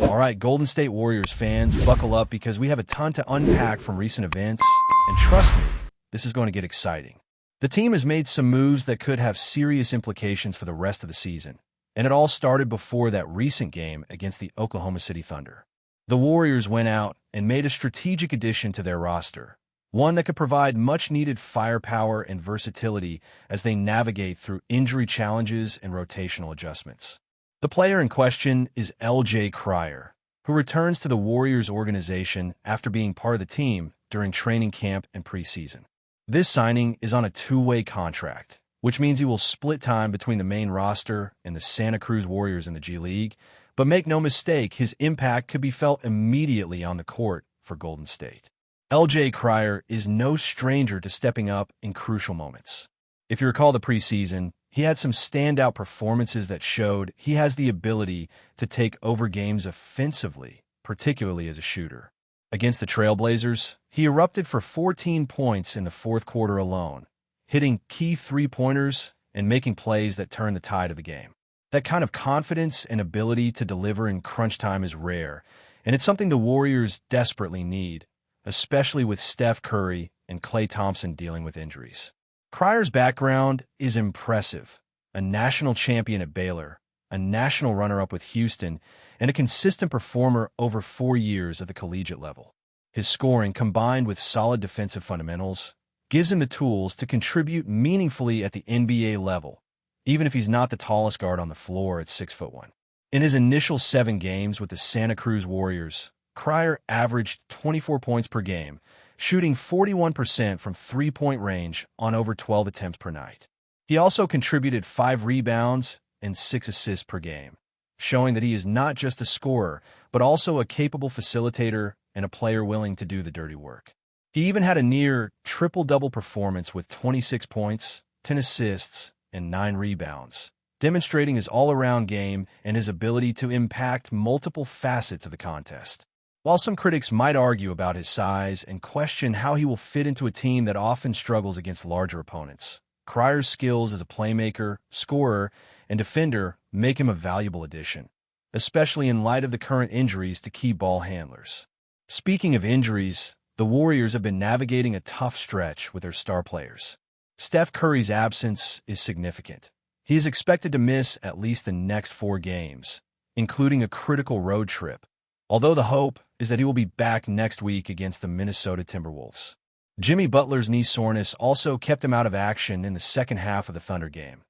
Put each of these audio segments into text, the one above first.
All right, Golden State Warriors fans, buckle up because we have a ton to unpack from recent events, and trust me, this is going to get exciting. The team has made some moves that could have serious implications for the rest of the season, and it all started before that recent game against the Oklahoma City Thunder. The Warriors went out and made a strategic addition to their roster, one that could provide much-needed firepower and versatility as they navigate through injury challenges and rotational adjustments. The player in question is LJ Crier, who returns to the Warriors organization after being part of the team during training camp and preseason. This signing is on a two-way contract, which means he will split time between the main roster and the Santa Cruz Warriors in the G League, but make no mistake, his impact could be felt immediately on the court for Golden State. LJ Crier is no stranger to stepping up in crucial moments. If you recall the preseason, he had some standout performances that showed he has the ability to take over games offensively, particularly as a shooter. Against the Trailblazers, he erupted for 14 points in the fourth quarter alone, hitting key three-pointers and making plays that turned the tide of the game. That kind of confidence and ability to deliver in crunch time is rare, and it's something the Warriors desperately need, especially with Steph Curry and Klay Thompson dealing with injuries. Crier's background is impressive. A national champion at Baylor, a national runner-up with Houston, and a consistent performer over 4 years at the collegiate level. His scoring, combined with solid defensive fundamentals, gives him the tools to contribute meaningfully at the NBA level, even if he's not the tallest guard on the floor at 6'1". In his initial 7 games with the Santa Cruz Warriors, Crier averaged 24 points per game, shooting 41% from three-point range on over 12 attempts per night. He also contributed 5 rebounds and 6 assists per game, showing that he is not just a scorer, but also a capable facilitator and a player willing to do the dirty work. He even had a near triple-double performance with 26 points, 10 assists, and 9 rebounds, demonstrating his all-around game and his ability to impact multiple facets of the contest. While some critics might argue about his size and question how he will fit into a team that often struggles against larger opponents, Crier's skills as a playmaker, scorer, and defender make him a valuable addition, especially in light of the current injuries to key ball handlers. Speaking of injuries, the Warriors have been navigating a tough stretch with their star players. Steph Curry's absence is significant. He is expected to miss at least the next 4 games, including a critical road trip, although the hope is that he will be back next week against the Minnesota Timberwolves. Jimmy Butler's knee soreness also kept him out of action in the second half of the Thunder game,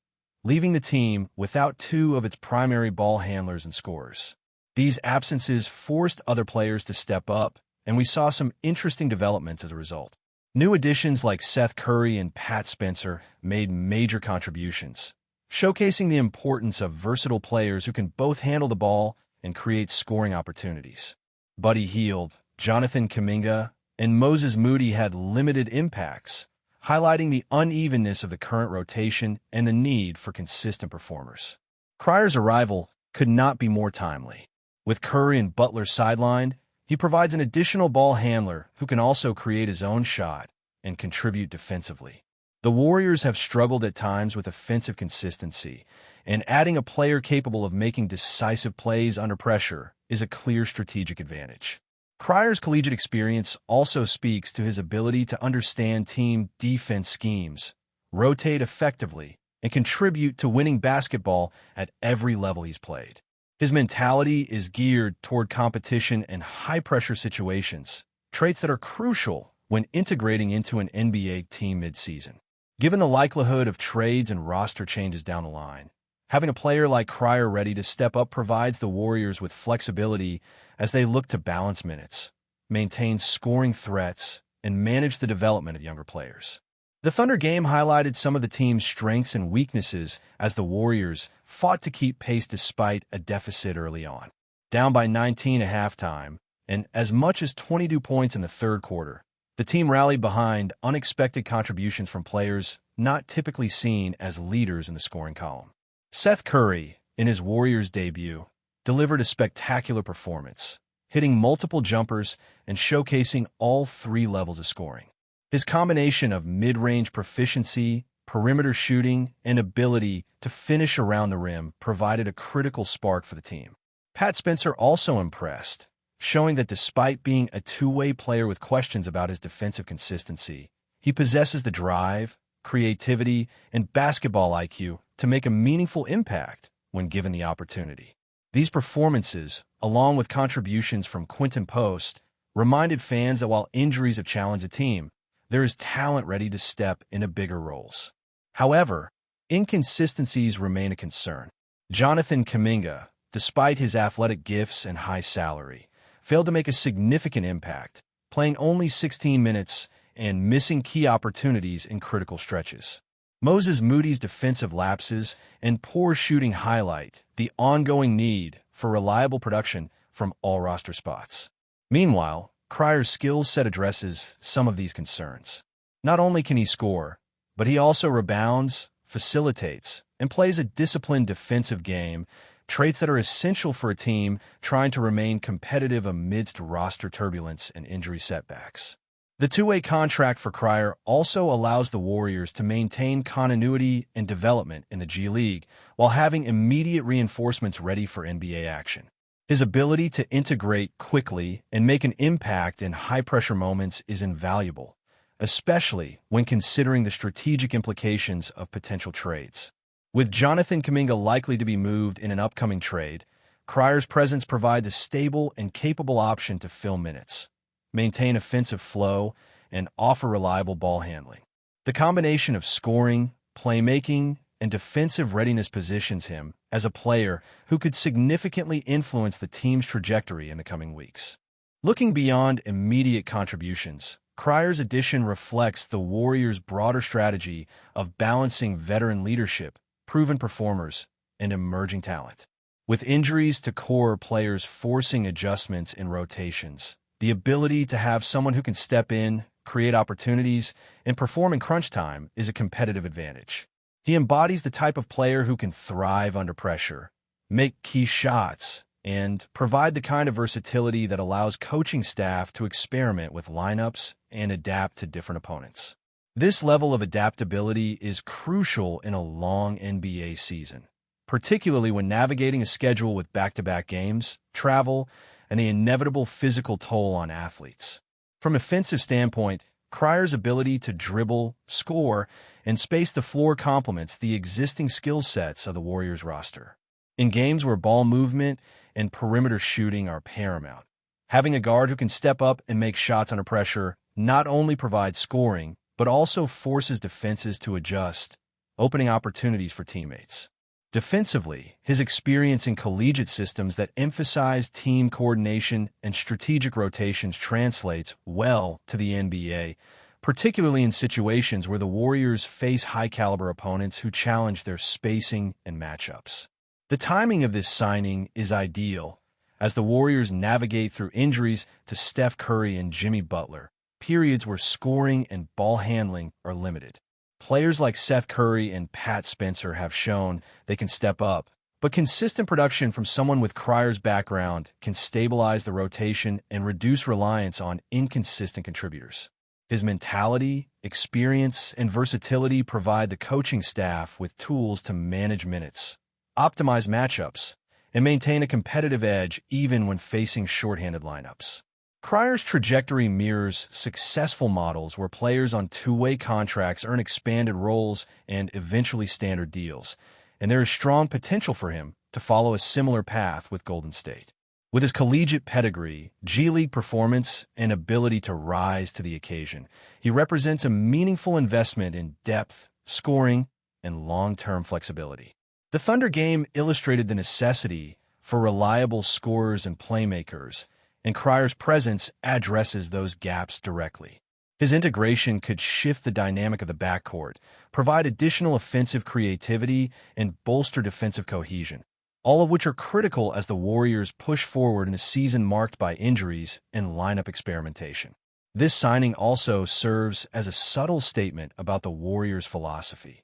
leaving the team without 2 of its primary ball handlers and scorers. These absences forced other players to step up, and we saw some interesting developments as a result. New additions like Seth Curry and Pat Spencer made major contributions, showcasing the importance of versatile players who can both handle the ball and create scoring opportunities. Buddy Hield, Jonathan Kuminga, and Moses Moody had limited impacts, highlighting the unevenness of the current rotation and the need for consistent performers. Crier's arrival could not be more timely. With Curry and Butler sidelined, he provides an additional ball handler who can also create his own shot and contribute defensively. The Warriors have struggled at times with offensive consistency, and adding a player capable of making decisive plays under pressure is a clear strategic advantage. Crier's collegiate experience also speaks to his ability to understand team defense schemes, rotate effectively, and contribute to winning basketball at every level he's played. His mentality is geared toward competition and high-pressure situations, traits that are crucial when integrating into an NBA team mid-season. Given the likelihood of trades and roster changes down the line, having a player like Crier ready to step up provides the Warriors with flexibility as they look to balance minutes, maintain scoring threats, and manage the development of younger players. The Thunder game highlighted some of the team's strengths and weaknesses as the Warriors fought to keep pace despite a deficit early on. Down by 19 at halftime, and as much as 22 points in the third quarter, the team rallied behind unexpected contributions from players not typically seen as leaders in the scoring column. Seth Curry, in his Warriors debut, delivered a spectacular performance, hitting multiple jumpers and showcasing all 3 levels of scoring. His combination of mid-range proficiency, perimeter shooting, and ability to finish around the rim provided a critical spark for the team. Pat Spencer also impressed, showing that despite being a two-way player with questions about his defensive consistency, he possesses the drive, creativity, and basketball IQ to make a meaningful impact when given the opportunity. These performances, along with contributions from Quinton Post, reminded fans that while injuries have challenged the team, there is talent ready to step into bigger roles. However, inconsistencies remain a concern. Jonathan Kuminga, despite his athletic gifts and high salary, failed to make a significant impact, playing only 16 minutes and missing key opportunities in critical stretches. Moses Moody's defensive lapses and poor shooting highlight the ongoing need for reliable production from all roster spots. Meanwhile, Crier's skill set addresses some of these concerns. Not only can he score, but he also rebounds, facilitates, and plays a disciplined defensive game, traits that are essential for a team trying to remain competitive amidst roster turbulence and injury setbacks. The two-way contract for Crier also allows the Warriors to maintain continuity and development in the G League while having immediate reinforcements ready for NBA action. His ability to integrate quickly and make an impact in high-pressure moments is invaluable, especially when considering the strategic implications of potential trades. With Jonathan Kuminga likely to be moved in an upcoming trade, Crier's presence provides a stable and capable option to fill minutes, maintain offensive flow, and offer reliable ball handling. The combination of scoring, playmaking, and defensive readiness positions him as a player who could significantly influence the team's trajectory in the coming weeks. Looking beyond immediate contributions, Crier's addition reflects the Warriors' broader strategy of balancing veteran leadership, proven performers, and emerging talent. With injuries to core players forcing adjustments in rotations, the ability to have someone who can step in, create opportunities, and perform in crunch time is a competitive advantage. He embodies the type of player who can thrive under pressure, make key shots, and provide the kind of versatility that allows coaching staff to experiment with lineups and adapt to different opponents. This level of adaptability is crucial in a long NBA season, particularly when navigating a schedule with back-to-back games, travel, and the inevitable physical toll on athletes. From an offensive standpoint, Crier's ability to dribble, score, and space the floor complements the existing skill sets of the Warriors roster. In games where ball movement and perimeter shooting are paramount, having a guard who can step up and make shots under pressure not only provides scoring, but also forces defenses to adjust, opening opportunities for teammates. Defensively, his experience in collegiate systems that emphasize team coordination and strategic rotations translates well to the NBA, particularly in situations where the Warriors face high-caliber opponents who challenge their spacing and matchups. The timing of this signing is ideal, as the Warriors navigate through injuries to Steph Curry and Jimmy Butler, periods where scoring and ball handling are limited. Players like Seth Curry and Pat Spencer have shown they can step up, but consistent production from someone with Crier's background can stabilize the rotation and reduce reliance on inconsistent contributors. His mentality, experience, and versatility provide the coaching staff with tools to manage minutes, optimize matchups, and maintain a competitive edge even when facing shorthanded lineups. Crier's trajectory mirrors successful models where players on two-way contracts earn expanded roles and eventually standard deals, and there is strong potential for him to follow a similar path with Golden State. With his collegiate pedigree, G League performance, and ability to rise to the occasion, he represents a meaningful investment in depth, scoring, and long-term flexibility. The Thunder game illustrated the necessity for reliable scorers and playmakers, and Crier's presence addresses those gaps directly. His integration could shift the dynamic of the backcourt, provide additional offensive creativity, and bolster defensive cohesion, all of which are critical as the Warriors push forward in a season marked by injuries and lineup experimentation. This signing also serves as a subtle statement about the Warriors' philosophy.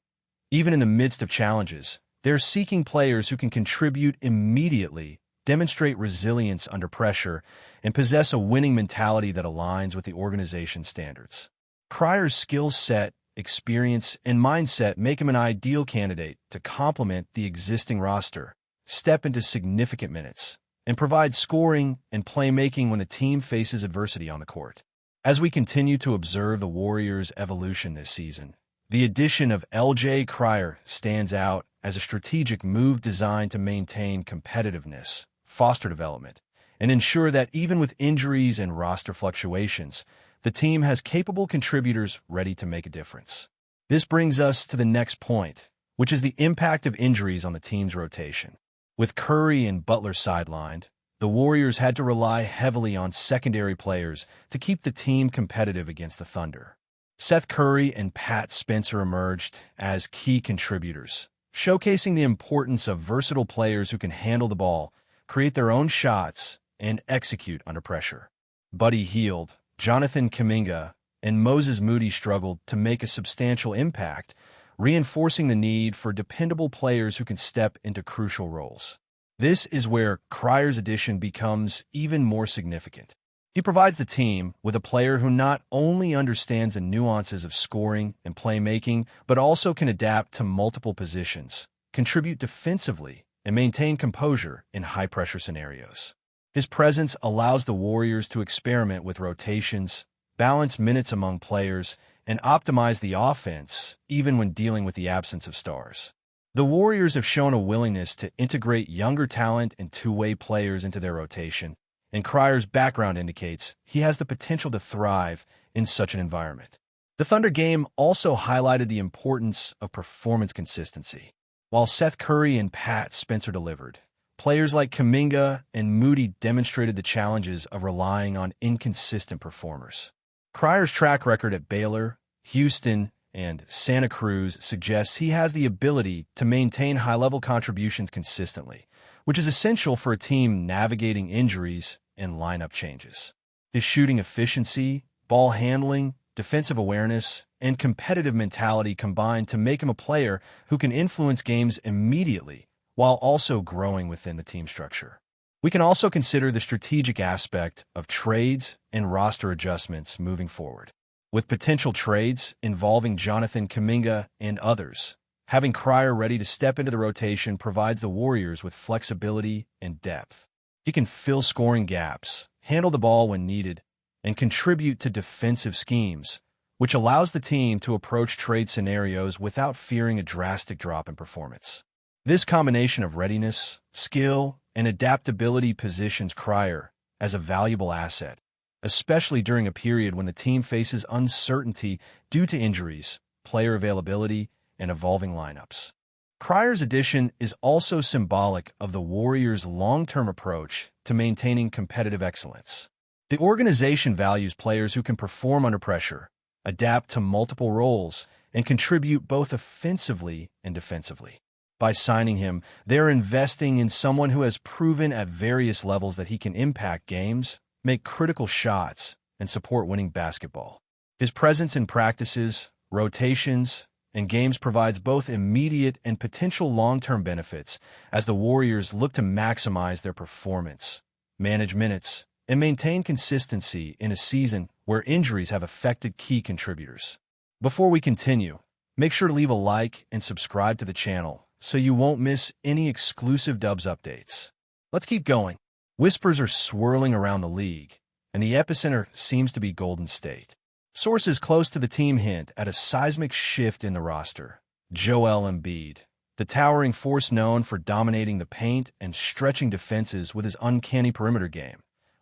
Even in the midst of challenges, they're seeking players who can contribute immediately, demonstrate resilience under pressure, and possess a winning mentality that aligns with the organization's standards. Crier's skill set, experience, and mindset make him an ideal candidate to complement the existing roster, step into significant minutes, and provide scoring and playmaking when the team faces adversity on the court. As we continue to observe the Warriors' evolution this season, the addition of LJ Crier stands out as a strategic move designed to maintain competitiveness, foster development, and ensure that even with injuries and roster fluctuations, the team has capable contributors ready to make a difference. This brings us to the next point, which is the impact of injuries on the team's rotation. With Curry and Butler sidelined, the Warriors had to rely heavily on secondary players to keep the team competitive against the Thunder. Seth Curry and Pat Spencer emerged as key contributors, showcasing the importance of versatile players who can handle the ball, create their own shots, and execute under pressure. Buddy Hield, Jonathan Kuminga, and Moses Moody struggled to make a substantial impact, reinforcing the need for dependable players who can step into crucial roles. This is where Crier's addition becomes even more significant. He provides the team with a player who not only understands the nuances of scoring and playmaking, but also can adapt to multiple positions, contribute defensively, and maintain composure in high-pressure scenarios. His presence allows the Warriors to experiment with rotations, balance minutes among players, and optimize the offense, even when dealing with the absence of stars. The Warriors have shown a willingness to integrate younger talent and two-way players into their rotation, and Crier's background indicates he has the potential to thrive in such an environment. The Thunder game also highlighted the importance of performance consistency. While Seth Curry and Pat Spencer delivered, players like Kuminga and Moody demonstrated the challenges of relying on inconsistent performers. Crier's track record at Baylor, Houston, and Santa Cruz suggests he has the ability to maintain high-level contributions consistently, which is essential for a team navigating injuries and lineup changes. His shooting efficiency, ball handling, defensive awareness, and competitive mentality combine to make him a player who can influence games immediately while also growing within the team structure. We can also consider the strategic aspect of trades and roster adjustments moving forward. With potential trades involving Jonathan Kuminga and others, having Crier ready to step into the rotation provides the Warriors with flexibility and depth. He can fill scoring gaps, handle the ball when needed, and contribute to defensive schemes, which allows the team to approach trade scenarios without fearing a drastic drop in performance. This combination of readiness, skill, and adaptability positions Crier as a valuable asset, especially during a period when the team faces uncertainty due to injuries, player availability, and evolving lineups. Crier's addition is also symbolic of the Warriors' long-term approach to maintaining competitive excellence. The organization values players who can perform under pressure, adapt to multiple roles, and contribute both offensively and defensively. By signing him, they're investing in someone who has proven at various levels that he can impact games, make critical shots, and support winning basketball. His presence in practices, rotations, and games provides both immediate and potential long-term benefits as the Warriors look to maximize their performance, manage minutes, and maintain consistency in a season where injuries have affected key contributors. Before we continue, make sure to leave a like and subscribe to the channel so you won't miss any exclusive Dubs updates. Let's keep going. Whispers are swirling around the league, and the epicenter seems to be Golden State. Sources close to the team hint at a seismic shift in the roster. Joel Embiid, the towering force known for dominating the paint and stretching defenses with his uncanny perimeter game,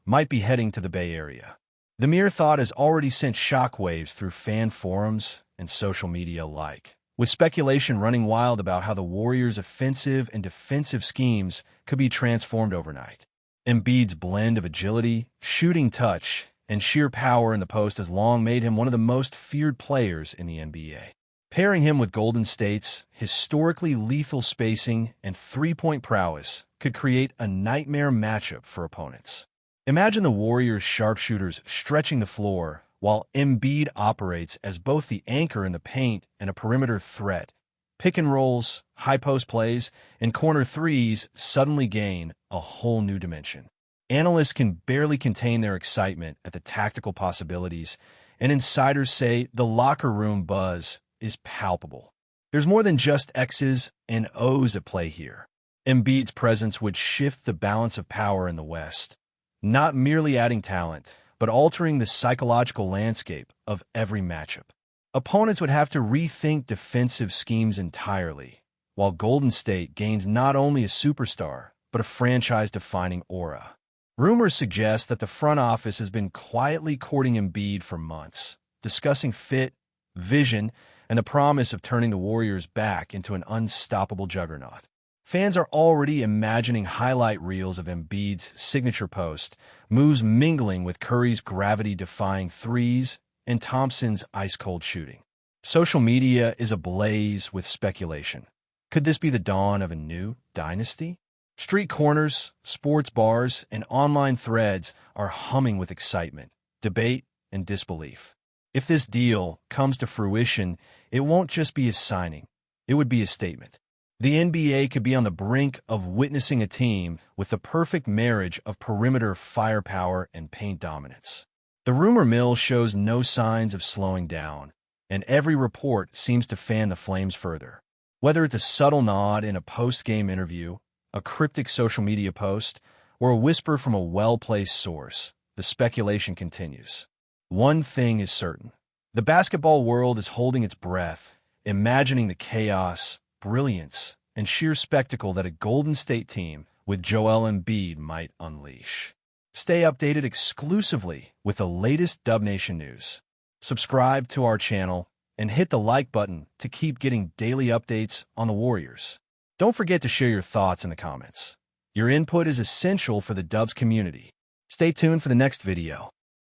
might be heading to the Bay Area. The mere thought has already sent shockwaves through fan forums and social media alike, with speculation running wild about how the Warriors' offensive and defensive schemes could be transformed overnight. Embiid's blend of agility, shooting touch, and sheer power in the post has long made him one of the most feared players in the NBA. Pairing him with Golden State's historically lethal spacing and three-point prowess could create a nightmare matchup for opponents. Imagine the Warriors' sharpshooters stretching the floor while Embiid operates as both the anchor in the paint and a perimeter threat. Pick and rolls, high post plays, and corner threes suddenly gain a whole new dimension. Analysts can barely contain their excitement at the tactical possibilities, and insiders say the locker room buzz is palpable. There's more than just X's and O's at play here. Embiid's presence would shift the balance of power in the West, not merely adding talent, but altering the psychological landscape of every matchup. Opponents would have to rethink defensive schemes entirely, while Golden State gains not only a superstar, but a franchise-defining aura. Rumors suggest that the front office has been quietly courting Embiid for months, discussing fit, vision, and the promise of turning the Warriors back into an unstoppable juggernaut. Fans are already imagining highlight reels of Embiid's signature post, moves mingling with Curry's gravity-defying threes, and Thompson's ice-cold shooting. Social media is ablaze with speculation. Could this be the dawn of a new dynasty? Street corners, sports bars, and online threads are humming with excitement, debate, and disbelief. If this deal comes to fruition, it won't just be a signing. It would be a statement. The NBA could be on the brink of witnessing a team with the perfect marriage of perimeter firepower and paint dominance. The rumor mill shows no signs of slowing down, and every report seems to fan the flames further. Whether it's a subtle nod in a post-game interview, a cryptic social media post, or a whisper from a well-placed source, the speculation continues. One thing is certain. The basketball world is holding its breath, imagining the chaos, brilliance, and sheer spectacle that a Golden State team with Joel Embiid might unleash. Stay updated exclusively with the latest Dub Nation news. Subscribe to our channel and hit the like button to keep getting daily updates on the Warriors. Don't forget to share your thoughts in the comments. Your input is essential for the Dubs community. Stay tuned for the next video.